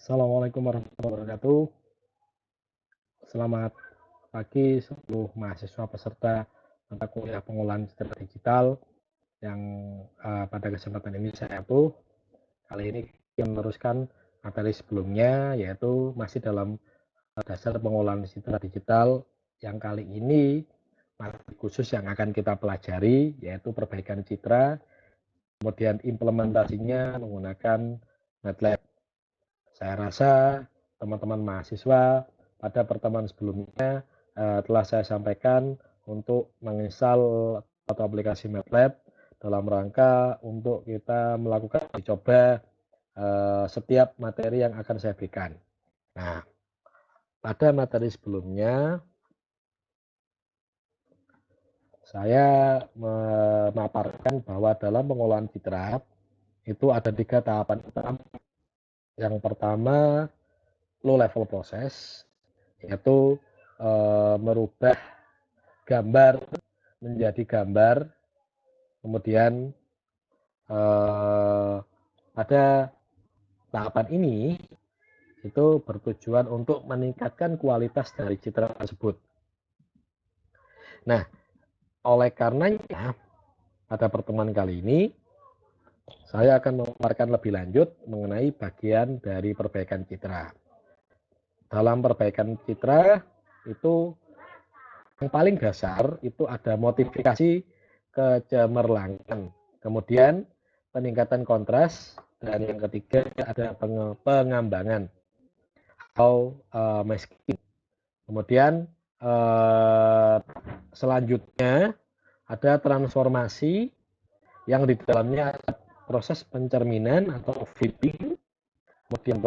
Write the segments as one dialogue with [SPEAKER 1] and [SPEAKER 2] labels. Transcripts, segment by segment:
[SPEAKER 1] Assalamualaikum warahmatullahi wabarakatuh. Selamat pagi seluruh mahasiswa peserta mata kuliah pengolahan citra digital yang pada kesempatan ini saya Abdul. Kali ini kita meneruskan materi sebelumnya yaitu masih dalam dasar pengolahan citra digital yang kali ini materi khusus yang akan kita pelajari yaitu perbaikan citra, kemudian implementasinya menggunakan MATLAB. Saya rasa teman-teman mahasiswa pada pertemuan sebelumnya telah saya sampaikan untuk menginstal atau aplikasi MATLAB dalam rangka untuk kita melakukan uji coba setiap materi yang akan saya berikan. Nah, pada materi sebelumnya saya memaparkan bahwa dalam pengolahan citra itu ada 3 tahapan utama. Yang pertama, low level proses, yaitu merubah gambar menjadi gambar, kemudian pada tahapan ini itu bertujuan untuk meningkatkan kualitas dari citra tersebut. Nah, oleh karenanya pada pertemuan kali ini saya akan memaparkan lebih lanjut mengenai bagian dari perbaikan citra. Dalam perbaikan citra itu yang paling dasar itu ada modifikasi kecemerlangan, kemudian peningkatan kontras, dan yang ketiga ada pengambangan atau masking. Kemudian selanjutnya ada transformasi yang di dalamnya ada proses pencerminan atau flipping, kemudian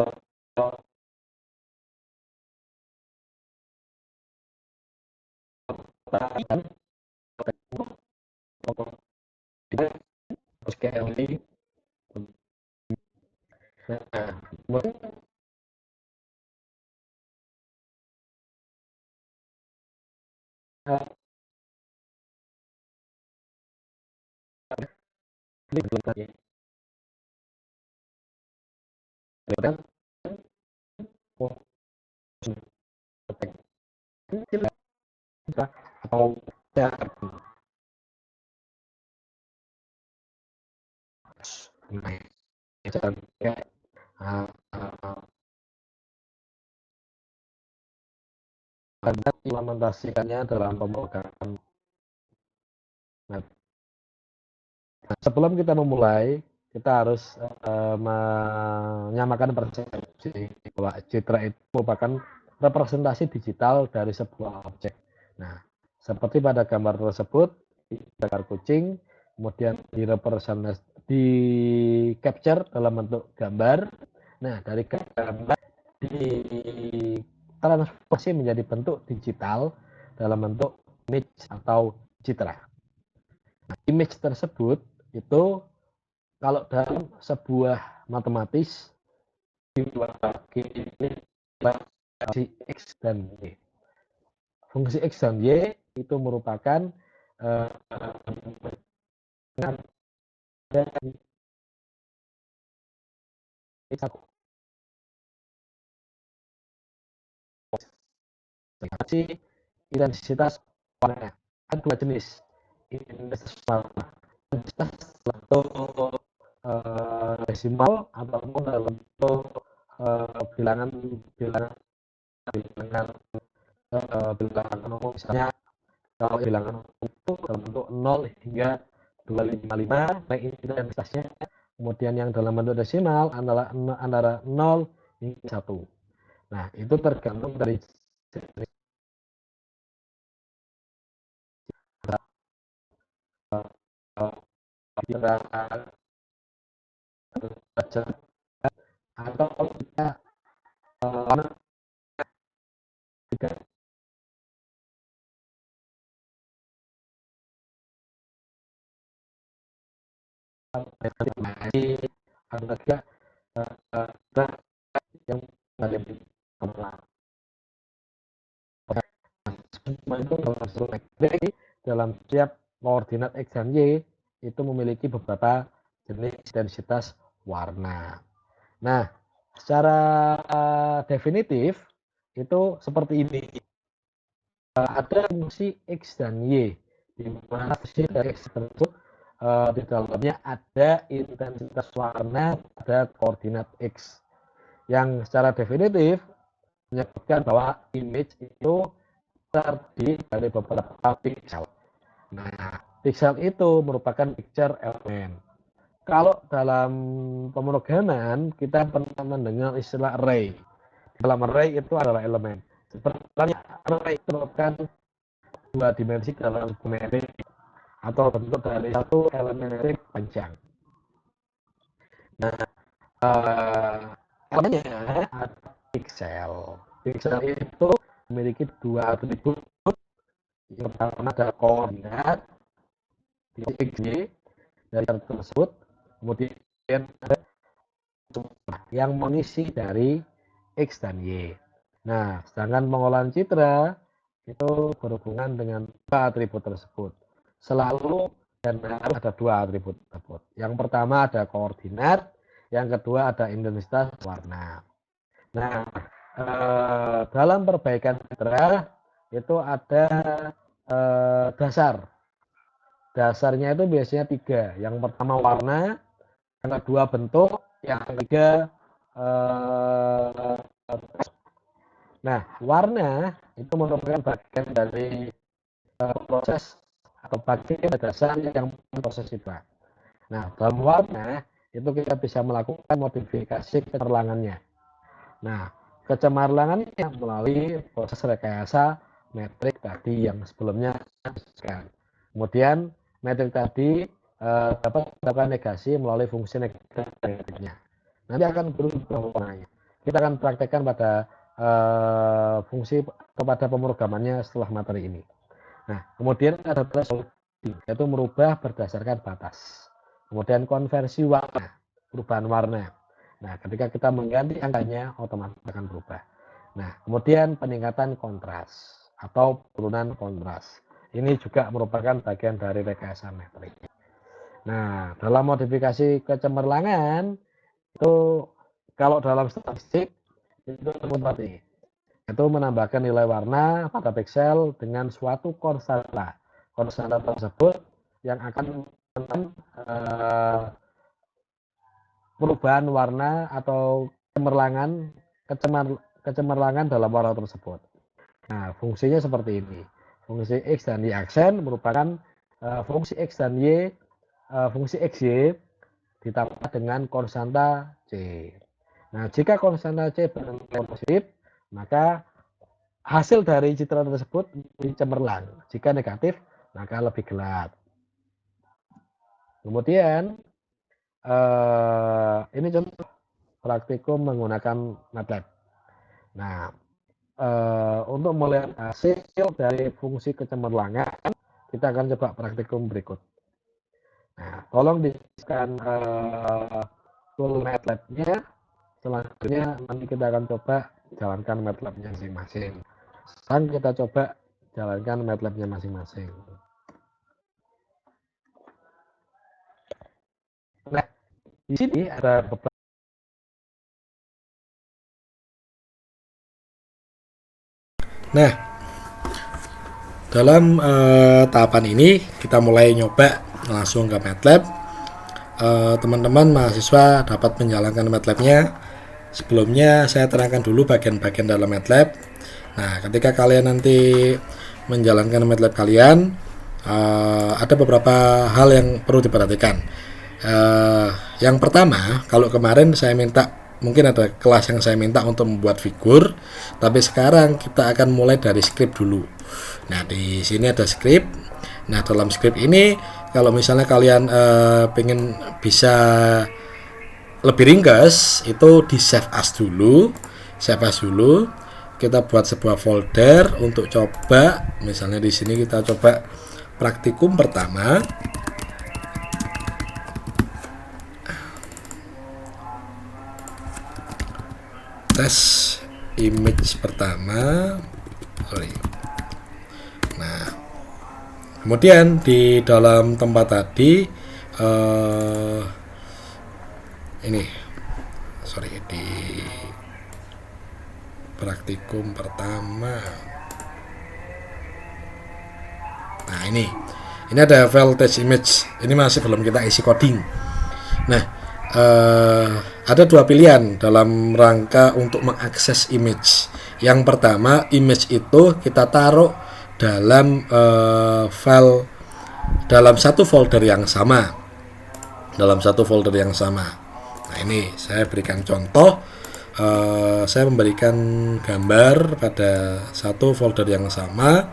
[SPEAKER 1] scaling. Nah, kemudian atau implementasikannya dalam pemrograman. Nah, sebelum kita memulai, kita harus menyamakan persepsi bahwa citra itu merupakan representasi digital dari sebuah objek. Nah, seperti pada gambar tersebut, gambar kucing, kemudian di capture dalam bentuk gambar. Nah, dari gambar ditransformasi menjadi bentuk digital dalam bentuk image atau citra. Nah, image tersebut itu kalau dalam sebuah matematis dibagi fungsi X dan Y. Fungsi X dan Y itu merupakan intensitas warna. Ada dua jenis intensitas warna. Intensitas bentuk desimal ataupun dalam bentuk bilangan umum, misalnya kalau bilangan umum itu dalam bentuk 0 hingga 255, baik ini intensitasnya. Kemudian yang dalam bentuk desimal antara 0 hingga 1. Nah, itu tergantung dari jenis atau kalau kita ada juga yang lebih dalam setiap koordinat X dan Y itu memiliki beberapa jenis intensitas warna. Nah, Secara definitif itu seperti ini. Ada fungsi X dan Y, di mana fungsi dari X tersebut di dalamnya ada intensitas warna pada koordinat X, yang secara definitif menyebutkan bahwa image itu terdiri dari beberapa pixel. Nah, pixel itu merupakan picture element. Kalau dalam pemrograman kita pernah mendengar istilah array. Dalam array itu adalah elemen. Sebenarnya array itu merupakan dua dimensi dalam geometri atau bentuk dari satu elemen panjang. Nah, elemennya ada pixel. Pixel itu memiliki dua atribut. Yang pertama ada koordinat titik Y dari tersebut, kemudian ada yang mengisi dari X dan Y. Nah, sedangkan pengolahan citra itu berhubungan dengan dua atribut tersebut. Selalu dan harus ada dua atribut tersebut. Yang pertama ada koordinat, yang kedua ada intensitas warna. Nah, dalam perbaikan citra itu ada dasar. Dasarnya itu biasanya tiga. Yang pertama warna, yang kedua bentuk, yang ketiga nah, warna itu merupakan bagian dari proses atau bagian dasar yang proses itu. Nah, dalam warna itu kita bisa melakukan modifikasi kecemerlangannya. Nah, kecemerlangannya melalui proses rekayasa metrik tadi yang sebelumnya. Kemudian metrik tadi dapat dilakukan negasi melalui fungsi negatifnya. Nanti akan berubah warnanya. Kita akan praktekkan pada fungsi kepada pemrogramannya setelah materi ini. Nah, kemudian ada threshold, yaitu merubah berdasarkan batas. Kemudian konversi warna, perubahan warna. Nah, ketika kita mengganti angkanya, otomatis akan berubah. Nah, kemudian peningkatan kontras atau penurunan kontras. Ini juga merupakan bagian dari rekayasa metrik. Nah, dalam modifikasi kecemerlangan, itu kalau dalam statistik, itu seperti itu menambahkan nilai warna pada pixel dengan suatu konstanta. Konstanta tersebut yang akan menentukan perubahan warna atau kecemerlangan dalam warna tersebut. Nah, fungsinya seperti ini. Fungsi X dan Y aksen merupakan fungsi X dan Y, fungsi XY ditambah dengan konstanta C. Nah, jika konstanta C bernilai positif, maka hasil dari citra tersebut cemerlang. Jika negatif, maka lebih gelap. Kemudian, ini contoh praktikum menggunakan MATLAB. Nah, untuk melihat hasil dari fungsi kecemerlangan, kita akan coba praktikum berikut. Nah, tolong disiapkan tool MATLAB-nya. Selanjutnya nanti kita akan coba jalankan MATLAB-nya masing-masing. Sekarang kita coba jalankan MATLAB-nya masing-masing. Nah, di sini ada beberapa. Nah, dalam tahapan ini kita mulai nyoba langsung ke MATLAB. Teman-teman mahasiswa dapat menjalankan MATLAB-nya. Sebelumnya saya terangkan dulu bagian-bagian dalam MATLAB. Nah, ketika kalian nanti menjalankan MATLAB kalian, ada beberapa hal yang perlu diperhatikan. Yang pertama, kalau kemarin saya minta, mungkin ada kelas yang saya minta untuk membuat figur, tapi sekarang kita akan mulai dari script dulu. Nah, di sini ada script. Nah, dalam script ini, kalau misalnya kalian pengen bisa lebih ringkas, itu di save as dulu. Save as dulu. Kita buat sebuah folder untuk coba. Misalnya di sini kita coba praktikum pertama. Tes image pertama. Nah, kemudian di dalam tempat tadi ini
[SPEAKER 2] di praktikum pertama. Nah, ini ada file test image. Ini masih belum kita isi coding. Nah, ada dua pilihan dalam rangka untuk mengakses image. Yang pertama, image itu kita taruh dalam file dalam satu folder yang sama. Nah, ini saya berikan contoh. Saya memberikan gambar pada satu folder yang sama.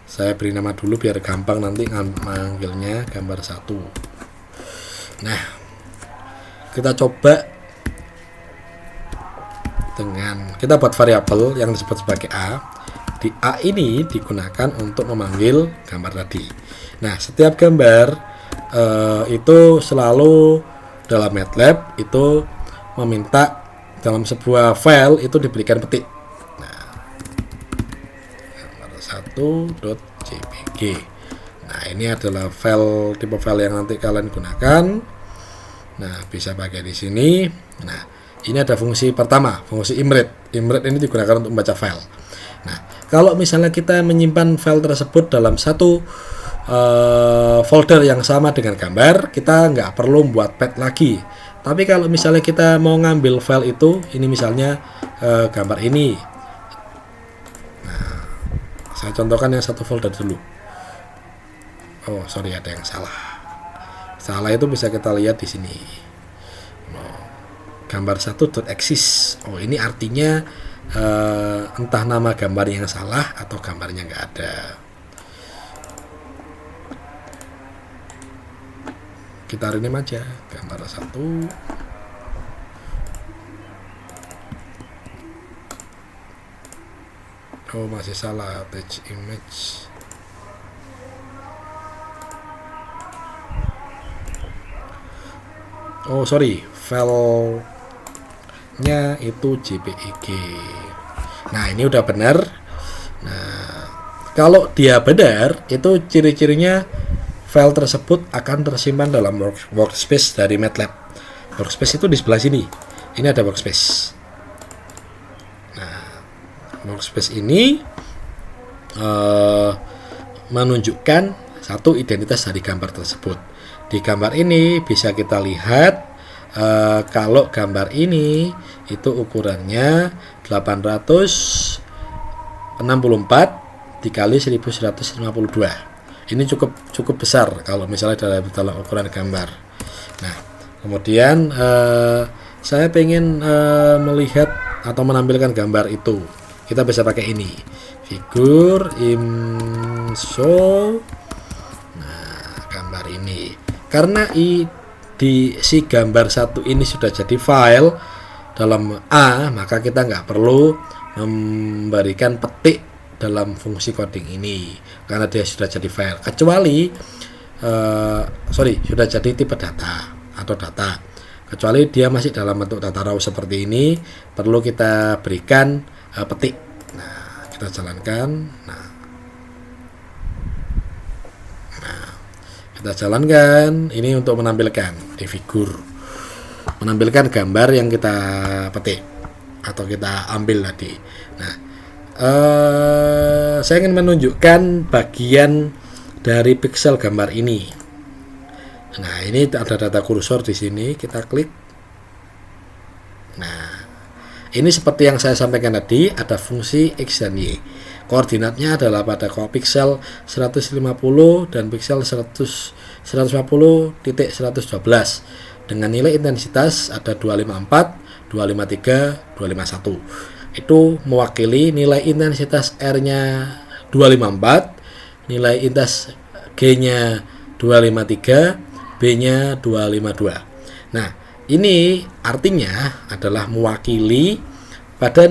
[SPEAKER 2] Saya beri nama dulu biar gampang nanti manggilnya gambar 1. Nah, kita coba dengan kita buat variabel yang disebut sebagai A. Di A ini digunakan untuk memanggil gambar tadi. Nah, setiap gambar itu selalu dalam MATLAB itu meminta dalam sebuah file itu diberikan petik. Nah, gambar 1.jpg. Nah, ini adalah tipe file yang nanti kalian gunakan. Nah, bisa pakai di sini. Nah, ini ada fungsi pertama, fungsi imret. Imret ini digunakan untuk membaca file. Nah, kalau misalnya kita menyimpan file tersebut dalam satu folder yang sama dengan gambar, kita nggak perlu membuat path lagi. Tapi kalau misalnya kita mau ngambil file itu, ini misalnya gambar ini. Nah, saya contohkan yang satu folder dulu. Oh, sorry, ada yang salah. Salah itu bisa kita lihat di sini. Gambar 1.exist. Oh, ini artinya entah nama gambar yang salah atau gambarnya nggak ada. Kita rename aja gambar 1. Oh, masih salah, attach image. Oh, sorry, filenya itu JPEG. Nah, ini udah benar. Nah, kalau dia benar, itu ciri-cirinya file tersebut akan tersimpan dalam workspace dari MATLAB. Workspace itu di sebelah sini. Ini ada workspace. Nah, workspace ini menunjukkan satu identitas dari gambar tersebut. Di gambar ini bisa kita lihat kalau gambar ini itu ukurannya 864 dikali 1152. Ini cukup besar kalau misalnya dalam ukuran gambar. Nah, kemudian saya pengen melihat atau menampilkan gambar itu. Kita bisa pakai ini, figur show. Nah, gambar ini. Karena di si gambar 1 ini sudah jadi file dalam A, maka kita nggak perlu memberikan petik dalam fungsi coding ini karena dia sudah jadi file, kecuali sudah jadi tipe data atau data, kecuali dia masih dalam bentuk data raw seperti ini, perlu kita berikan petik. Nah, kita jalankan. Nah, kita jalankan ini untuk menampilkan di figur, menampilkan gambar yang kita petik atau kita ambil tadi. Nah, saya ingin menunjukkan bagian dari pixel gambar ini. Nah, ini ada data kursor di sini, kita klik. Nah, ini seperti yang saya sampaikan tadi, ada fungsi X dan Y. Koordinatnya adalah pada pixel 150 dan pixel 150.112 dengan nilai intensitas ada 254, 253, 251. Itu mewakili nilai intensitas R-nya 254, nilai intensitas G-nya 253, B-nya 252. Nah, ini artinya adalah mewakili pada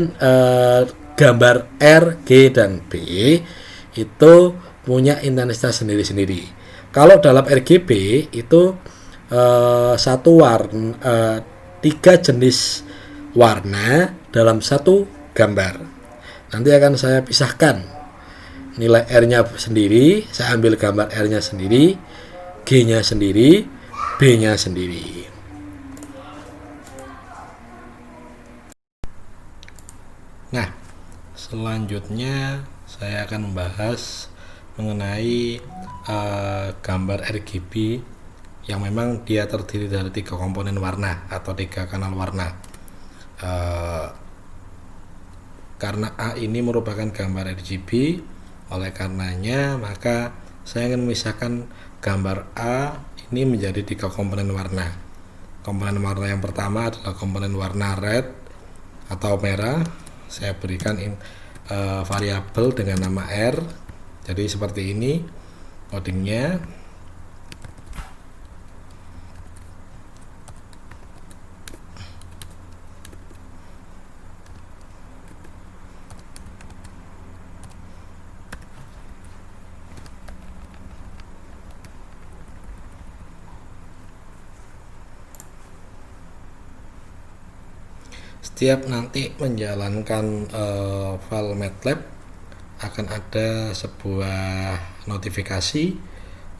[SPEAKER 2] gambar R, G, dan B itu punya intensitas sendiri-sendiri. Kalau dalam RGB itu satu warna, 3 jenis warna dalam satu gambar. Nanti akan saya pisahkan nilai R-nya sendiri, saya ambil gambar R-nya sendiri, G-nya sendiri, B-nya sendiri. Nah, selanjutnya saya akan membahas mengenai gambar RGB yang memang dia terdiri dari 3 komponen warna atau 3 kanal warna. Karena A ini merupakan gambar RGB, oleh karenanya maka saya ingin memisahkan gambar A ini menjadi 3 komponen warna. Komponen warna yang pertama adalah komponen warna red atau merah. Saya berikan variabel dengan nama R. Jadi seperti ini codingnya. Setiap nanti menjalankan file MATLAB akan ada sebuah notifikasi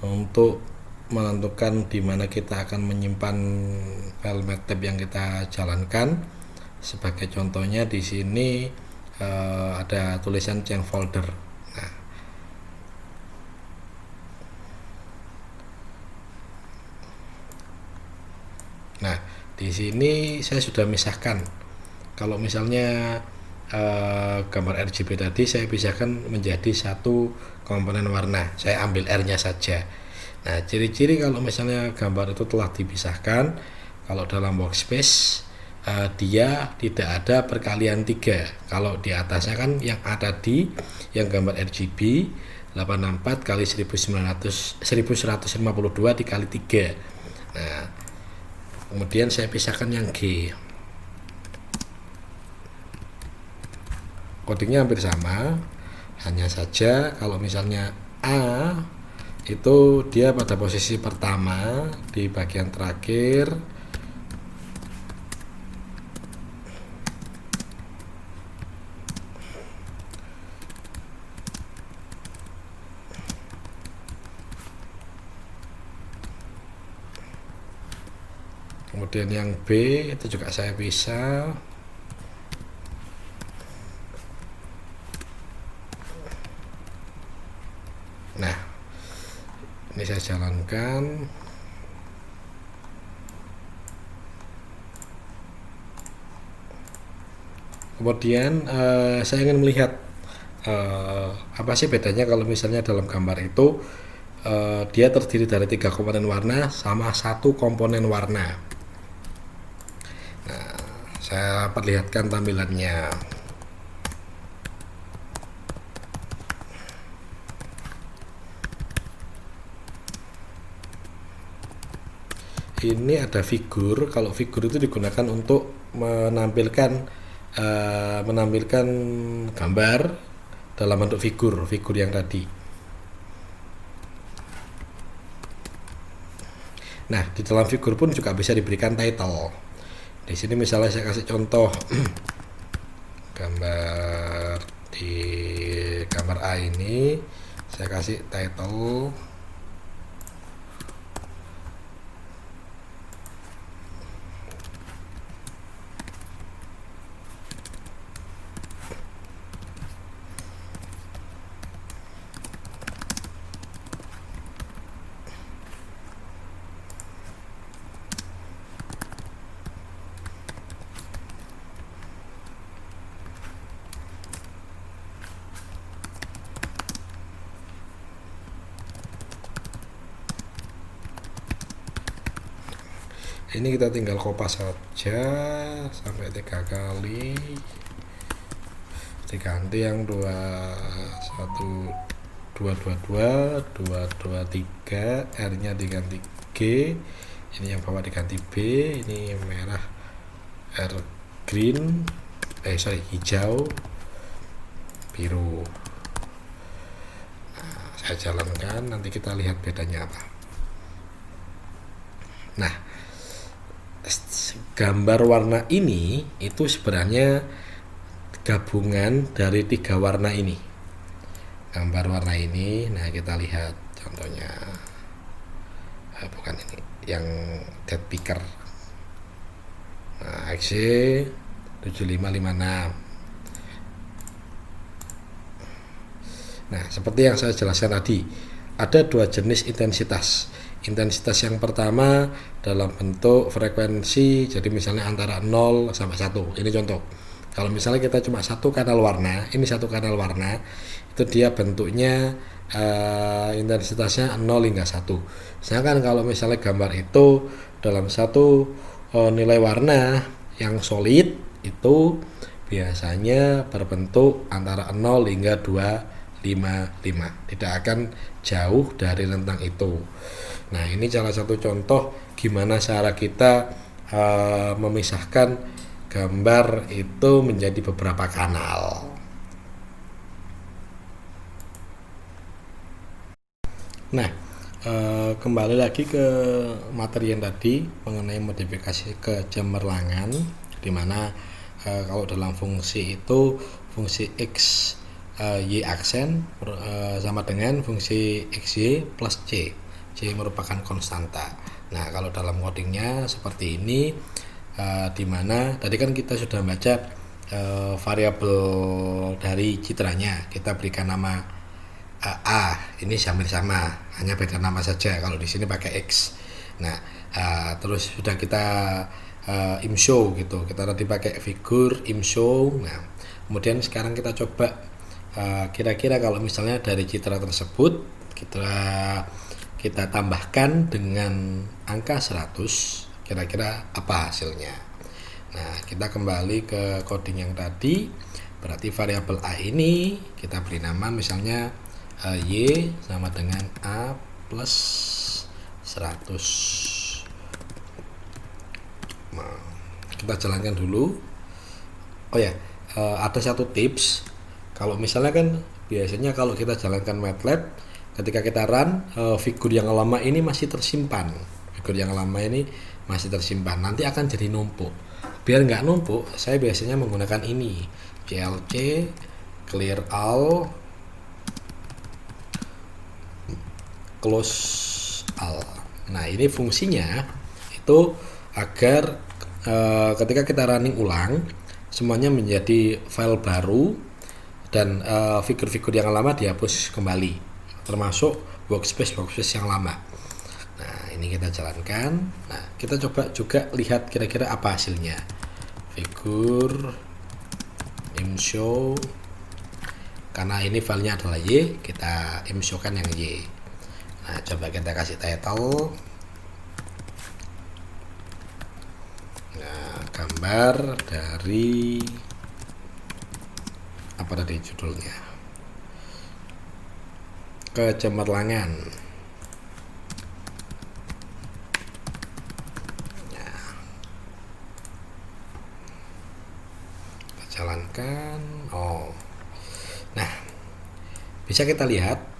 [SPEAKER 2] untuk menentukan di mana kita akan menyimpan file MATLAB yang kita jalankan. Sebagai contohnya di sini ada tulisan change folder. Nah, di sini saya sudah misahkan. Kalau misalnya gambar RGB tadi saya pisahkan menjadi 1 komponen warna, saya ambil R-nya saja. Nah, ciri-ciri kalau misalnya gambar itu telah dipisahkan, kalau dalam workspace dia tidak ada perkalian 3. Kalau di atasnya kan yang ada di yang gambar RGB 84 kali 1152 dikali 3. Nah, kemudian saya pisahkan yang G. Codingnya hampir sama, hanya saja kalau misalnya A itu dia pada posisi pertama di bagian terakhir, kemudian yang B itu juga saya pisah. Nah, ini saya jalankan. Kemudian saya ingin melihat apa sih bedanya kalau misalnya dalam gambar itu dia terdiri dari 3 komponen warna sama 1 komponen warna. Nah, saya perlihatkan tampilannya. Ini ada figur. Kalau figur itu digunakan untuk menampilkan gambar dalam bentuk figur yang tadi. Nah, di dalam figur pun juga bisa diberikan title. Di sini misalnya saya kasih contoh gambar di gambar A ini, saya kasih title ini. Kita tinggal kopas saja sampai 3 kali, diganti yang 2122223, R-nya diganti G, ini yang bawah diganti B, ini merah, R green, hijau, biru. Nah, saya jalankan, nanti kita lihat bedanya apa. Nah, gambar warna ini itu sebenarnya gabungan dari 3 warna ini. Gambar warna ini, nah kita lihat contohnya, bukan ini, yang dead picker. Nah, XY 7556. Nah, seperti yang saya jelaskan tadi, ada dua jenis intensitas. Intensitas yang pertama dalam bentuk frekuensi, jadi misalnya antara 0 sampai 1. Ini contoh. Kalau misalnya kita cuma satu kanal warna, ini satu kanal warna, itu dia bentuknya intensitasnya 0 hingga 1. Sedangkan kalau misalnya gambar itu dalam satu nilai warna yang solid, itu biasanya berbentuk antara 0 hingga 255, tidak akan jauh dari rentang itu. Nah, ini salah satu contoh gimana cara kita memisahkan gambar itu menjadi beberapa kanal. Nah, kembali lagi ke materi yang tadi mengenai modifikasi kecemerlangan, di mana kalau dalam fungsi itu fungsi x y aksen sama dengan fungsi xy plus c. C merupakan konstanta. Nah, kalau dalam codingnya seperti ini, di mana tadi kan kita sudah baca variabel dari citranya, kita berikan nama A, ini hampir sama, hanya beda nama saja. Kalau di sini pakai X. Nah, terus sudah kita imshow gitu. Kita tadi pakai figur imshow. Nah, kemudian sekarang kita coba kira-kira kalau misalnya dari citra tersebut kita tambahkan dengan angka 100, kira-kira apa hasilnya. Nah, kita kembali ke coding yang tadi. Berarti variabel A ini kita beri nama misalnya Y sama dengan A plus 100. Nah, kita jalankan dulu. Oh ya, ada satu tips. Kalau misalnya kan biasanya kalau kita jalankan MATLAB, ketika kita run, figur yang lama ini masih tersimpan. Nanti akan jadi numpuk. Biar nggak numpuk, saya biasanya menggunakan ini, CLC clear all, close all. Nah, ini fungsinya itu agar ketika kita running ulang, semuanya menjadi file baru dan figur-figur yang lama dihapus kembali, termasuk workspace yang lama. Nah, ini kita jalankan. Nah, kita coba juga lihat kira-kira apa hasilnya. Figur imshow, karena ini filenya adalah Y, kita imshowkan yang Y. Nah, coba kita kasih title. Nah, gambar dari apa tadi judulnya? Kecemerlangan. Nah, kita jalankan. Nah, bisa kita lihat.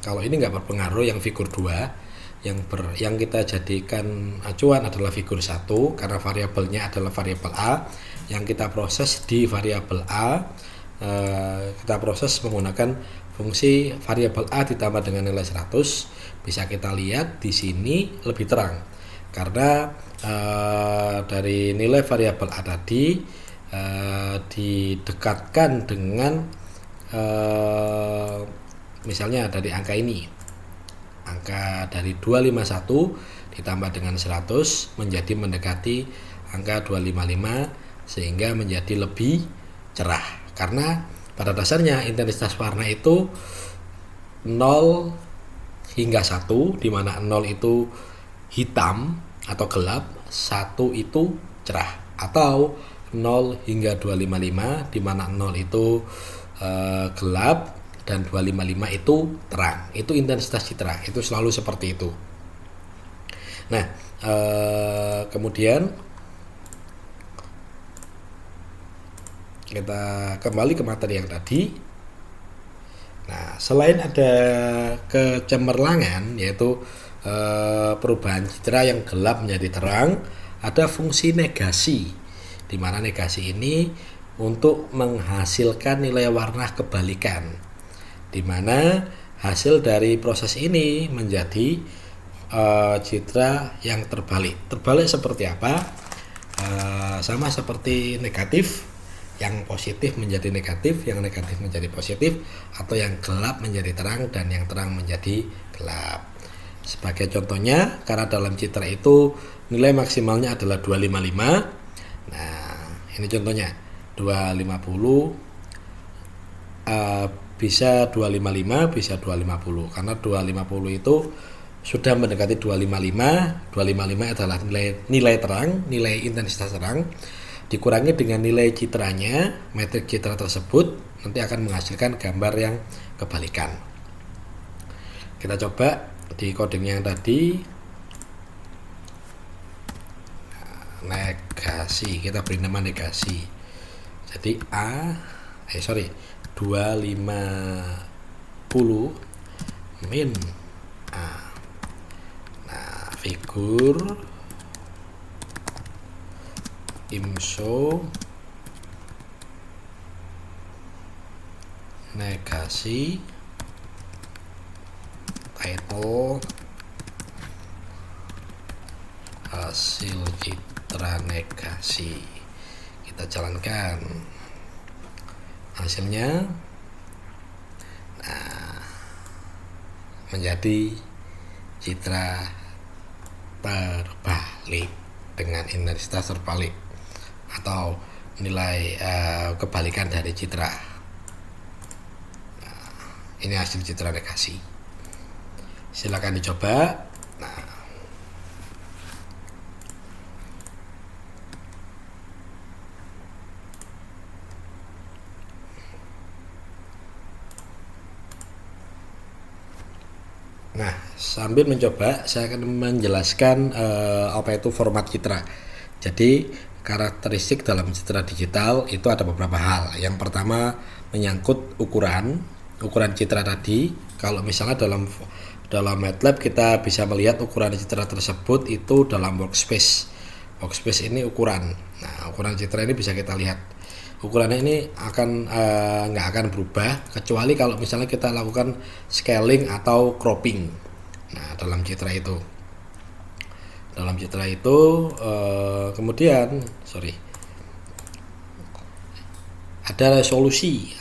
[SPEAKER 2] Kalau ini nggak berpengaruh yang figur 2, yang kita jadikan acuan adalah figur 1 karena variabelnya adalah variabel A. Yang kita proses di variabel A, kita proses menggunakan fungsi variabel A ditambah dengan nilai 100. Bisa kita lihat di sini lebih terang karena dari nilai variabel A tadi didekatkan dengan misalnya dari angka ini, angka dari 251 ditambah dengan 100 menjadi mendekati angka 255, sehingga menjadi lebih cerah. Karena pada dasarnya intensitas warna itu 0 hingga 1, di mana 0 itu hitam atau gelap, 1 itu cerah, atau 0 hingga 255, di mana 0 itu gelap dan 255 itu terang. Itu intensitas citra, itu selalu seperti itu. Nah, kemudian kita kembali ke materi yang tadi. Nah, selain ada kecemerlangan, yaitu perubahan citra yang gelap menjadi terang, ada fungsi negasi, di mana negasi ini untuk menghasilkan nilai warna kebalikan, di mana hasil dari proses ini menjadi citra yang terbalik. Terbalik seperti apa? Sama seperti negatif, yang positif menjadi negatif, yang negatif menjadi positif, atau yang gelap menjadi terang dan yang terang menjadi gelap. Sebagai contohnya, karena dalam citra itu nilai maksimalnya adalah 255. Nah, ini contohnya 250 bisa 255, bisa 250. Karena 250 itu sudah mendekati 255. 255 adalah nilai terang, nilai intensitas terang dikurangi dengan nilai citranya, metrik citra tersebut nanti akan menghasilkan gambar yang kebalikan. Kita coba di coding yang tadi, negasi, kita beri nama negasi. Jadi 250 min A. Nah, figur IMSO negasi, title hasil citra negasi. Kita jalankan hasilnya. Nah, menjadi citra terbalik dengan intensitas terbalik atau nilai kebalikan dari citra. Nah, ini hasil citra negasi. Silakan dicoba. Nah, sambil mencoba, saya akan menjelaskan apa itu format citra. Jadi, karakteristik dalam citra digital itu ada beberapa hal. Yang pertama, menyangkut ukuran citra tadi. Kalau misalnya dalam MATLAB kita bisa melihat ukuran citra tersebut itu dalam workspace. Workspace ini ukuran. Nah, ukuran citra ini bisa kita lihat. Ukurannya ini nggak akan berubah kecuali kalau misalnya kita lakukan scaling atau cropping. Nah, dalam citra itu kemudian ada resolusi.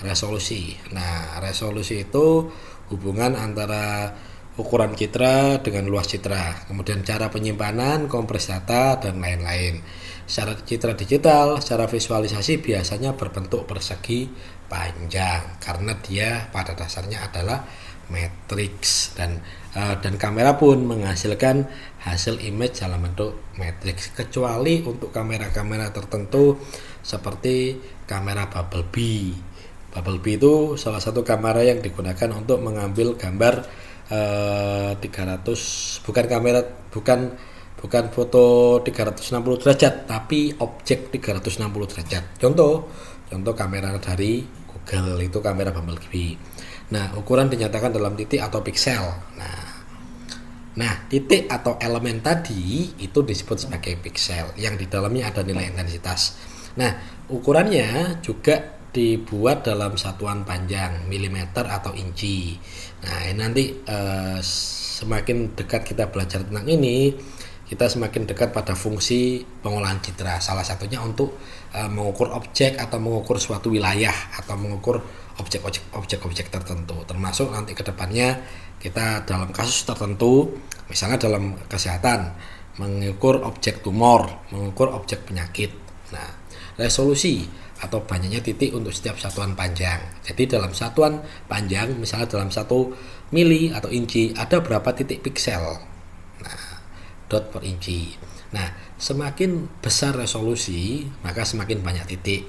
[SPEAKER 2] Nah, resolusi itu hubungan antara ukuran citra dengan luas citra, kemudian cara penyimpanan, kompres data, dan lain-lain. Secara citra digital, secara visualisasi biasanya berbentuk persegi panjang karena dia pada dasarnya adalah matriks, dan kamera pun menghasilkan hasil image dalam bentuk matriks, kecuali untuk kamera-kamera tertentu seperti kamera Bumblebee. Bumblebee itu salah satu kamera yang digunakan untuk mengambil gambar 300, bukan foto 360 derajat, tapi objek 360 derajat. Contoh kamera dari Google itu kamera Bumblebee. Nah, ukuran dinyatakan dalam titik atau piksel. Nah, titik atau elemen tadi itu disebut sebagai piksel, yang di dalamnya ada nilai intensitas. Nah, ukurannya juga dibuat dalam satuan panjang, milimeter atau inci. Nah, ini nanti semakin dekat kita belajar tentang ini, kita semakin dekat pada fungsi pengolahan citra. Salah satunya untuk mengukur objek atau mengukur suatu wilayah atau mengukur objek-objek tertentu. Termasuk nanti ke depannya kita dalam kasus tertentu, misalnya dalam kesehatan, mengukur objek tumor, mengukur objek penyakit. Nah, resolusi atau banyaknya titik untuk setiap satuan panjang. Jadi dalam satuan panjang, misalnya dalam 1 mili atau inci, ada berapa titik piksel. Dot per inci. Nah, semakin besar resolusi, maka semakin banyak titik.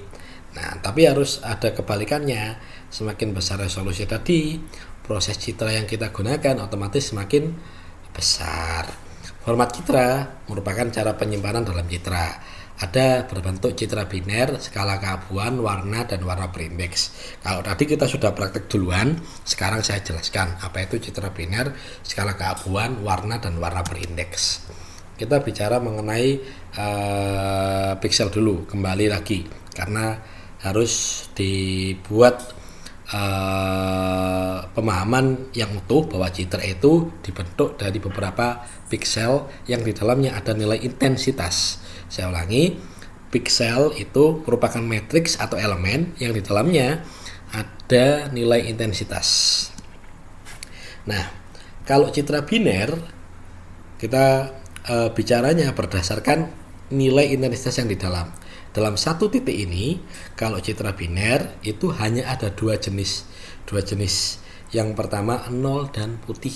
[SPEAKER 2] Nah, tapi harus ada kebalikannya. Semakin besar resolusi tadi, proses citra yang kita gunakan otomatis semakin besar. Format citra merupakan cara penyimpanan dalam citra. Ada berbentuk citra biner, skala keabuan, warna, dan warna berindeks. Kalau tadi kita sudah praktek duluan, sekarang saya jelaskan apa itu citra biner, skala keabuan, warna, dan warna berindeks. Kita bicara mengenai piksel dulu, kembali lagi, karena harus dibuat pemahaman yang utuh bahwa citra itu dibentuk dari beberapa piksel yang di dalamnya ada nilai intensitas. Saya ulangi, piksel itu merupakan matriks atau elemen yang di dalamnya ada nilai intensitas. Nah, kalau citra biner kita bicaranya berdasarkan nilai intensitas yang di dalam. Dalam satu titik ini, kalau citra biner itu hanya ada dua jenis. Yang pertama 0 dan putih.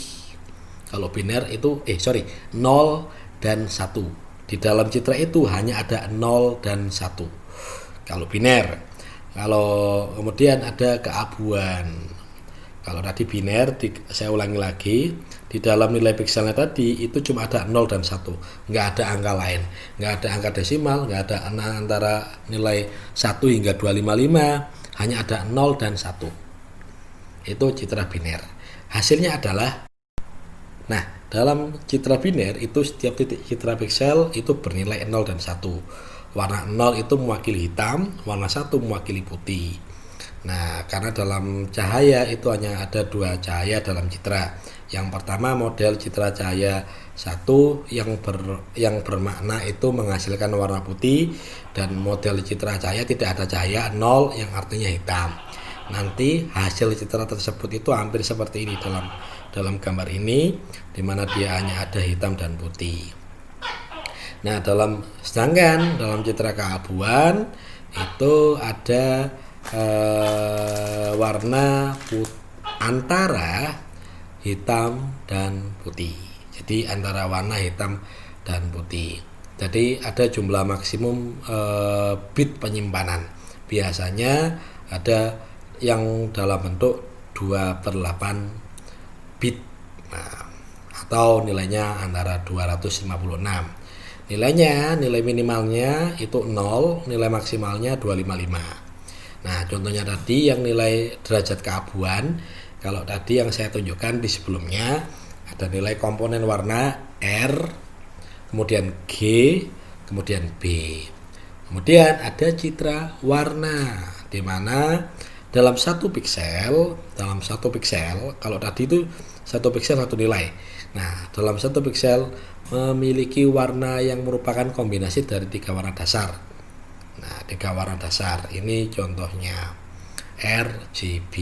[SPEAKER 2] Kalau biner itu 0 dan 1. Di dalam citra itu hanya ada 0 dan 1. Kalau biner. Kalau kemudian ada keabuan. Kalau tadi biner, saya ulangi lagi, di dalam nilai pikselnya tadi itu cuma ada 0 dan 1, nggak ada angka lain, nggak ada angka desimal, nggak ada antara nilai 1 hingga 255, hanya ada 0 dan 1. Itu citra biner. Hasilnya adalah, nah dalam citra biner itu setiap titik citra piksel itu bernilai 0 dan 1. Warna 0 itu mewakili hitam, warna 1 mewakili putih. Nah, karena dalam cahaya itu hanya ada dua cahaya dalam citra. Yang pertama model citra cahaya 1 yang bermakna itu menghasilkan warna putih, dan model citra cahaya tidak ada cahaya 0 yang artinya hitam. Nanti hasil citra tersebut itu hampir seperti ini dalam gambar ini, di mana dia hanya ada hitam dan putih. Nah, sedangkan dalam citra keabuan itu ada warna antara hitam dan putih. Jadi antara warna hitam dan putih. Jadi ada jumlah maksimum bit penyimpanan. Biasanya ada yang dalam bentuk 2/8 bit. Nah, atau nilainya antara 256. Nilai minimalnya itu 0, nilai maksimalnya 255. Nah, contohnya tadi yang nilai derajat keabuan, kalau tadi yang saya tunjukkan di sebelumnya ada nilai komponen warna R, kemudian G, kemudian B. Kemudian ada citra warna, di mana dalam satu piksel, kalau tadi itu satu piksel satu nilai. Nah, dalam satu piksel memiliki warna yang merupakan kombinasi dari 3 warna dasar. Nah, 3 warna dasar ini contohnya RGB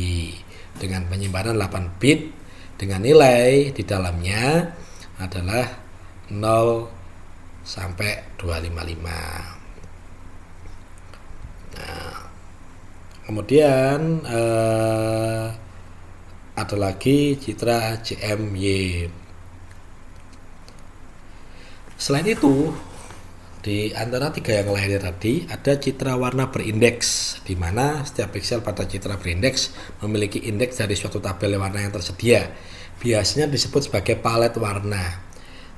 [SPEAKER 2] dengan penyimpanan 8 bit dengan nilai di dalamnya adalah 0 sampai 255. Nah, kemudian ada lagi citra CMY. Selain itu, di antara 3 yang lainnya tadi ada citra warna berindeks, di mana setiap piksel pada citra berindeks memiliki indeks dari suatu tabel warna yang tersedia. Biasanya disebut sebagai palet warna.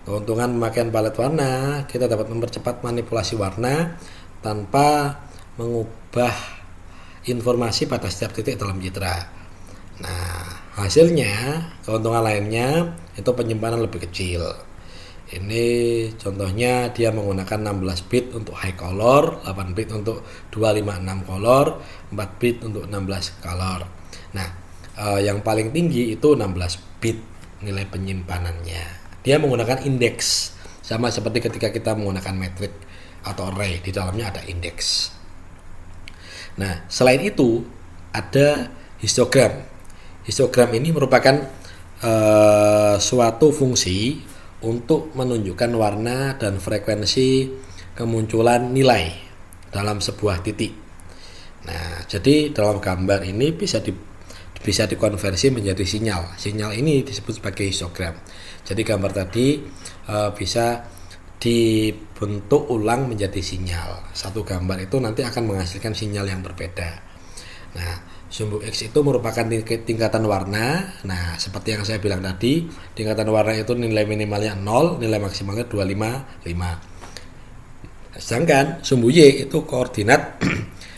[SPEAKER 2] Keuntungan pemakaian palet warna, kita dapat mempercepat manipulasi warna tanpa mengubah informasi pada setiap titik dalam citra. Nah, hasilnya, keuntungan lainnya itu penyimpanan lebih kecil. Ini contohnya dia menggunakan 16 bit untuk high color, 8 bit untuk 256 color, 4 bit untuk 16 color. Nah, yang paling tinggi itu 16 bit nilai penyimpanannya. Dia menggunakan indeks, sama seperti ketika kita menggunakan matriks atau array, di dalamnya ada indeks. Nah, selain itu ada histogram. Histogram ini merupakan suatu fungsi untuk menunjukkan warna dan frekuensi kemunculan nilai dalam sebuah titik. Nah, jadi dalam gambar ini bisa dikonversi menjadi sinyal. Sinyal ini disebut sebagai histogram. Jadi gambar tadi bisa dibentuk ulang menjadi sinyal. Satu gambar itu nanti akan menghasilkan sinyal yang berbeda. Nah, sumbu X itu merupakan tingkatan warna. Nah, seperti yang saya bilang tadi, tingkatan warna itu nilai minimalnya 0, nilai maksimalnya 255. Sedangkan sumbu Y itu koordinat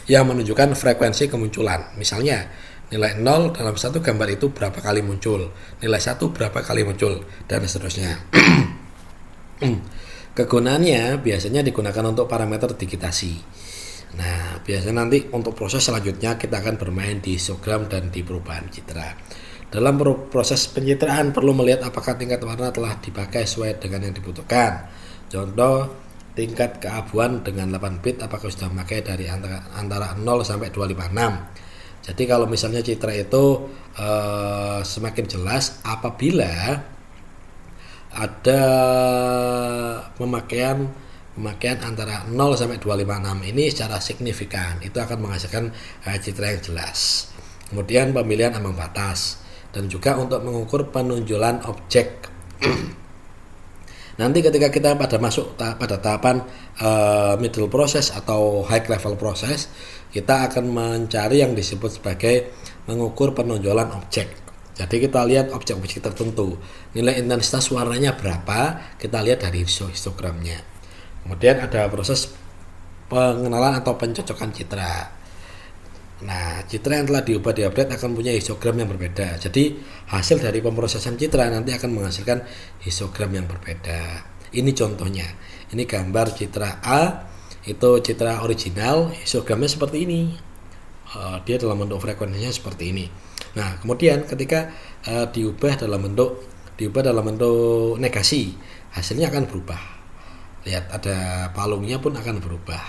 [SPEAKER 2] yang menunjukkan frekuensi kemunculan. Misalnya, nilai 0 dalam satu gambar itu berapa kali muncul, nilai 1 berapa kali muncul, dan seterusnya. Kegunaannya biasanya digunakan untuk parameter digitasi. Nah, biasanya nanti untuk proses selanjutnya kita akan bermain di histogram dan di perubahan citra. Dalam proses pencitraan perlu melihat apakah tingkat warna telah dipakai sesuai dengan yang dibutuhkan. Contoh, tingkat keabuan dengan 8 bit apakah sudah memakai dari antara 0 sampai 256. Jadi kalau misalnya citra itu semakin jelas apabila ada pemakaian antara 0 sampai 256 ini secara signifikan, itu akan menghasilkan citra yang jelas. Kemudian pemilihan ambang batas dan juga untuk mengukur penunjulan objek. Nanti ketika kita pada tahapan middle process atau high level process, kita akan mencari yang disebut sebagai mengukur penonjolan objek. Jadi kita lihat objek-objek tertentu, nilai intensitas warnanya berapa, kita lihat dari histogramnya. Kemudian ada proses pengenalan atau pencocokan citra. Nah, citra yang telah diupdate akan punya histogram yang berbeda. Jadi hasil dari pemrosesan citra nanti akan menghasilkan histogram yang berbeda. Ini contohnya. Ini gambar citra A, itu citra original, histogramnya seperti ini. Dia dalam bentuk frekuensinya seperti ini. Nah, kemudian ketika diubah dalam bentuk negasi, hasilnya akan berubah. Lihat, ada palungnya pun akan berubah.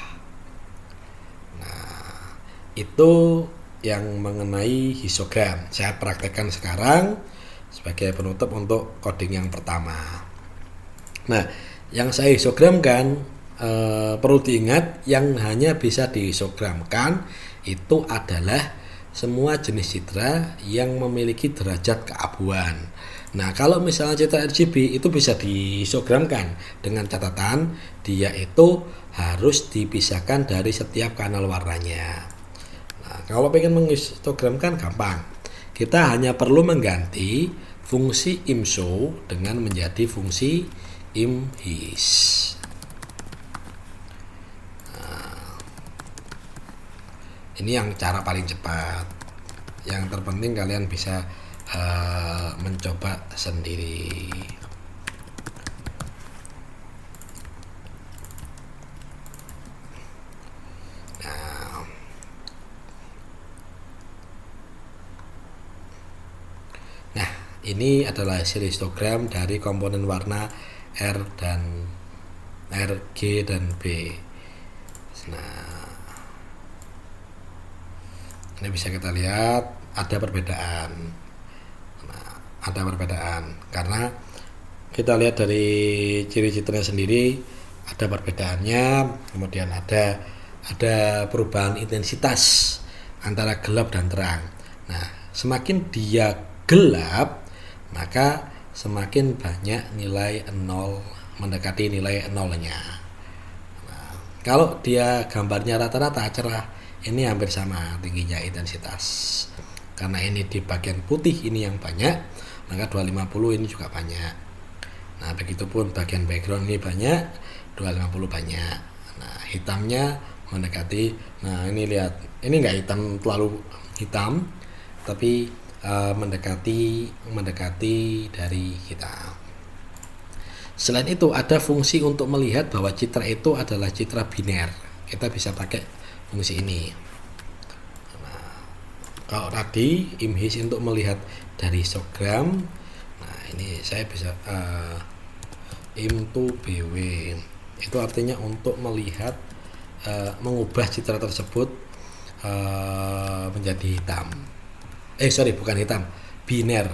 [SPEAKER 2] Nah, itu yang mengenai histogram. Saya praktekkan sekarang sebagai penutup untuk coding yang pertama. Nah, yang saya histogramkan perlu diingat, yang hanya bisa dihistogramkan itu adalah semua jenis citra yang memiliki derajat keabuan. Nah, kalau misalnya citra RGB itu bisa dihistogramkan dengan catatan dia itu harus dipisahkan dari setiap kanal warnanya. Nah, kalau pengen menghistogramkan gampang. Kita hanya perlu mengganti fungsi imshow dengan menjadi fungsi imhis. Nah, ini yang cara paling cepat. Yang terpenting kalian bisa mencoba sendiri. Nah, ini adalah hasil histogram dari komponen warna R dan RG dan B. Nah, ini bisa kita lihat ada perbedaan. Ada perbedaan karena kita lihat dari ciri citranya sendiri ada perbedaannya. Kemudian ada perubahan intensitas antara gelap dan terang. Nah, semakin dia gelap maka semakin banyak nilai 0, mendekati nilai 0-nya. Nah, kalau dia gambarnya rata-rata cerah, ini hampir sama tingginya intensitas. Karena ini di bagian putih ini yang banyak, maka 250 ini juga banyak. Nah, begitupun bagian background ini banyak, 250 banyak. Nah, hitamnya mendekati. Nah, ini lihat, ini enggak hitam terlalu hitam, tapi mendekati dari hitam. Selain itu ada fungsi untuk melihat bahwa citra itu adalah citra biner. Kita bisa pakai fungsi ini. Kalau tadi imhis untuk melihat dari histogram, nah ini saya bisa im to bw, itu artinya untuk melihat mengubah citra tersebut menjadi hitam. Bukan hitam, biner.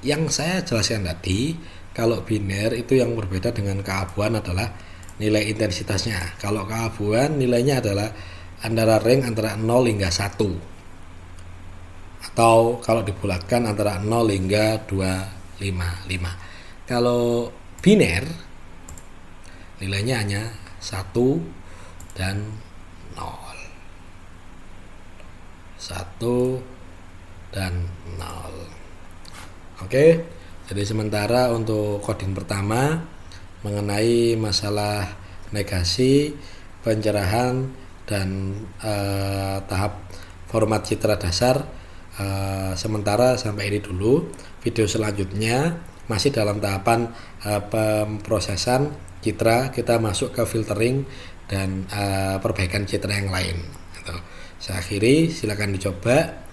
[SPEAKER 2] Yang saya jelaskan tadi, kalau biner itu yang berbeda dengan keabuan adalah nilai intensitasnya. Kalau keabuan nilainya adalah antara range antara 0 hingga 1. Atau kalau dibulatkan antara 0 hingga 255. Kalau biner nilainya hanya 1 dan 0. 1 dan 0. Oke, jadi sementara untuk coding pertama mengenai masalah negasi, pencerahan, dan tahap format citra dasar, sementara sampai ini dulu. Video selanjutnya masih dalam tahapan pemrosesan citra, kita masuk ke filtering dan perbaikan citra yang lain. Saya akhiri, silakan dicoba.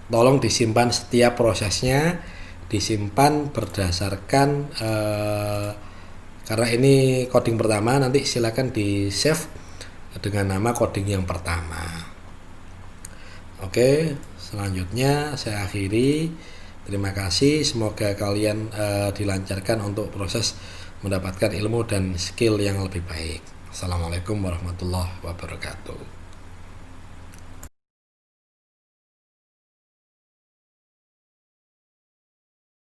[SPEAKER 2] Tolong disimpan setiap prosesnya, disimpan berdasarkan karena ini coding pertama, nanti silakan di save dengan nama coding yang pertama. Oke, selanjutnya saya akhiri. Terima kasih, semoga kalian dilancarkan untuk proses mendapatkan ilmu dan skill yang lebih baik. Assalamualaikum warahmatullahi wabarakatuh.